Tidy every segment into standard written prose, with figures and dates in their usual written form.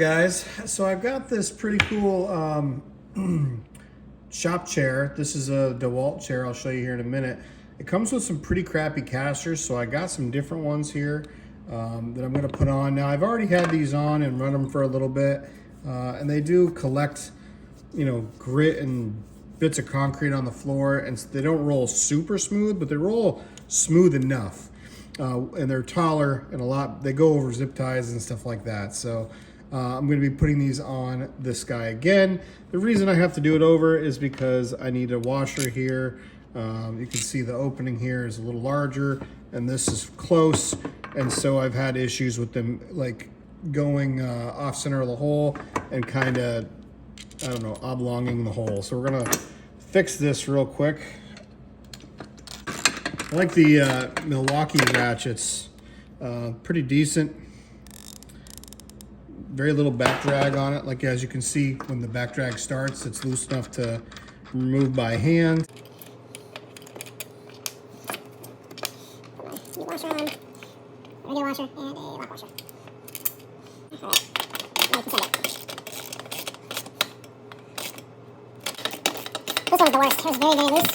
guys, so I've got this pretty cool shop chair. This is a Dewalt chair. I'll show you here in a minute. It comes with some pretty crappy casters, so I got some different ones here that I'm going to put on. Now I've already had these on and run them for a little bit, and they do collect, you know, grit and bits of concrete on the floor, and they don't roll super smooth, but they roll smooth enough. And they're taller and they go over zip ties and stuff like that. So I'm going to be putting these on this guy again. The reason I have to do it over is because I need a washer here. You can see the opening here is a little larger and this is close. And so I've had issues with them like going off center of the hole and kind of, I don't know, oblonging the hole. So we're going to fix this real quick. I like the Milwaukee ratchets, pretty decent. Very little back drag on it. Like as you can see, when the back drag starts, it's loose enough to remove by hand. Seat washer on, a radio washer, and a lock washer. Alright, now you can send it. This one's the worst. It was very, very loose.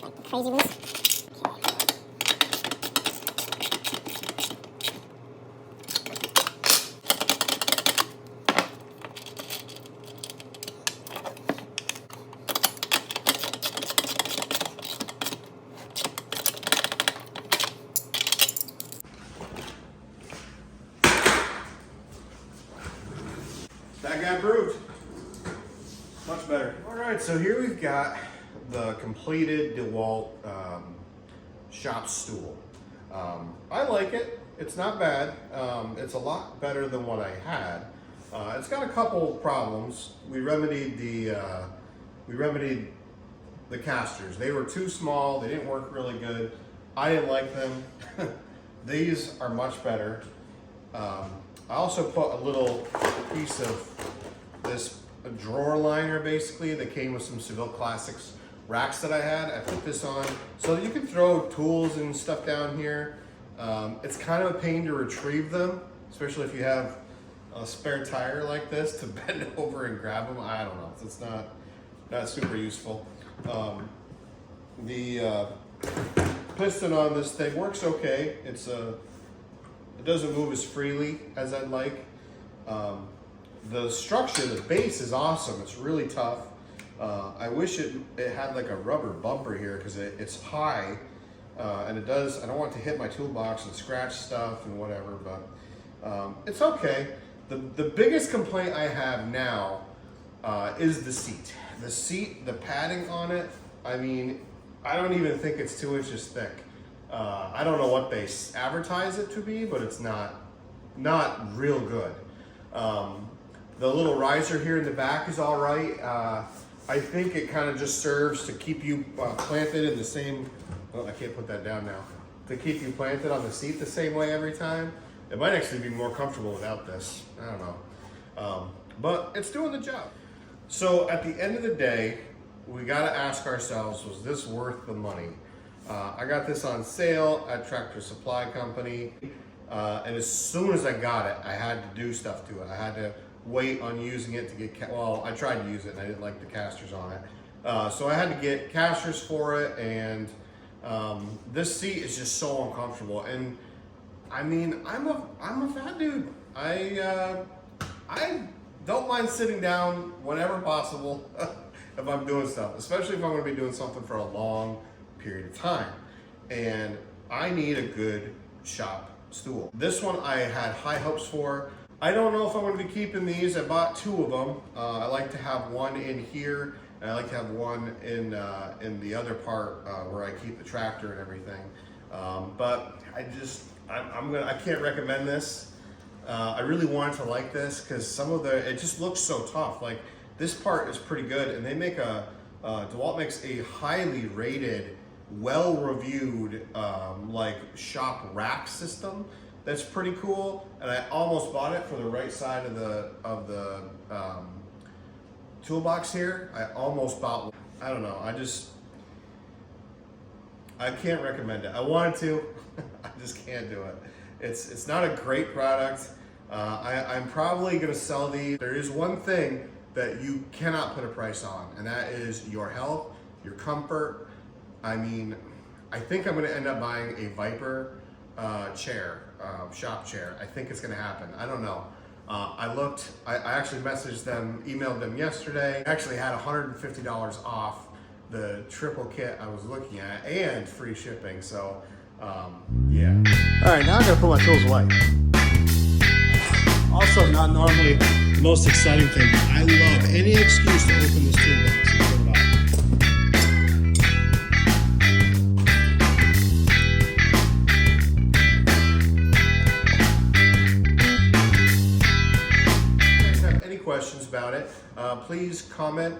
Like crazy loose. That got improved. Much better. All right, so here we've got the completed Dewalt shop stool. I like it. It's not bad. It's a lot better than what I had. It's got a couple problems. We remedied the casters. They were too small. They didn't work really good. I didn't like them. These are much better. I also put a little piece of this drawer liner basically that came with some Seville Classics racks that I had. I put this on so that you can throw tools and stuff down here. It's kind of a pain to retrieve them, especially if you have a spare tire like this to bend over and grab them. I don't know, it's not super useful. The piston on this thing works okay. It doesn't move as freely as I'd like. The structure, the base is awesome. It's really tough. I wish it had like a rubber bumper here because it's high and it does. I don't want it to hit my toolbox and scratch stuff and whatever, but it's okay. The biggest complaint I have now is the seat. The seat, the padding on it, I mean, I don't even think it's 2 inches thick. I don't know what they advertise it to be, but it's not real good. The little riser here in the back is all right. I think it kind of just serves to keep you planted in the same, oh, I can't put that down now, to keep you planted on the seat the same way every time. It might actually be more comfortable without this. I don't know. But it's doing the job. So at the end of the day, we got to ask ourselves, was this worth the money? I got this on sale at Tractor Supply Company, and as soon as I got it, I had to do stuff to it. I had to wait on using it to get, well, I tried to use it and I didn't like the casters on it. So I had to get casters for it, and this seat is just so uncomfortable. And I mean, I'm a fat dude. I don't mind sitting down whenever possible if I'm doing stuff, especially if I'm going to be doing something for a long period of time, and I need a good shop stool. This one I had high hopes for. I don't know if I'm going to be keeping these. I bought 2 of them. I like to have one in here, and I like to have one in the other part where I keep the tractor and everything. But I can't recommend this. I really wanted to like this because it just looks so tough. Like this part is pretty good, and they make Dewalt makes a highly rated, well-reviewed like shop rack system that's pretty cool, and I almost bought it for the right side of the toolbox here. I almost bought one. I don't know, I can't recommend it. I wanted to, I just can't do it. It's not a great product. I'm probably gonna sell these. There is one thing that you cannot put a price on, and that is your health, your comfort. I mean, I think I'm gonna end up buying a Viper chair, shop chair. I think it's gonna happen. I don't know. I actually messaged them, emailed them yesterday. I actually had $150 off the triple kit I was looking at and free shipping, so yeah. All right, now I'm gonna put my tools away. Also, not normally the most exciting thing. I love any excuse to open this toolbox and put it on. Questions about it, please comment,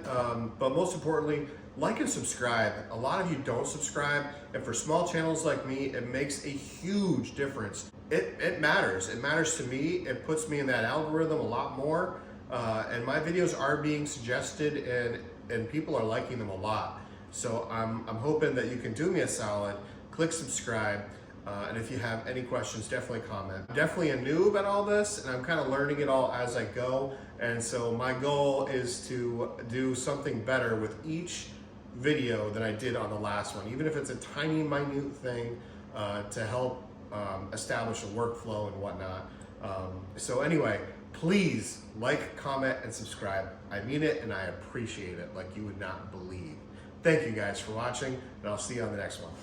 but most importantly, like and subscribe. A lot of you don't subscribe, and for small channels like me, it makes a huge difference. It matters. It matters to me. It puts me in that algorithm a lot more, and my videos are being suggested, and people are liking them a lot. So I'm hoping that you can do me a solid, click subscribe. And if you have any questions, definitely comment. I'm definitely a noob at all this, and I'm kind of learning it all as I go. And so my goal is to do something better with each video that I did on the last one, even if it's a tiny, minute thing to help establish a workflow and whatnot. So anyway, please like, comment, and subscribe. I mean it, and I appreciate it like you would not believe. Thank you guys for watching, and I'll see you on the next one.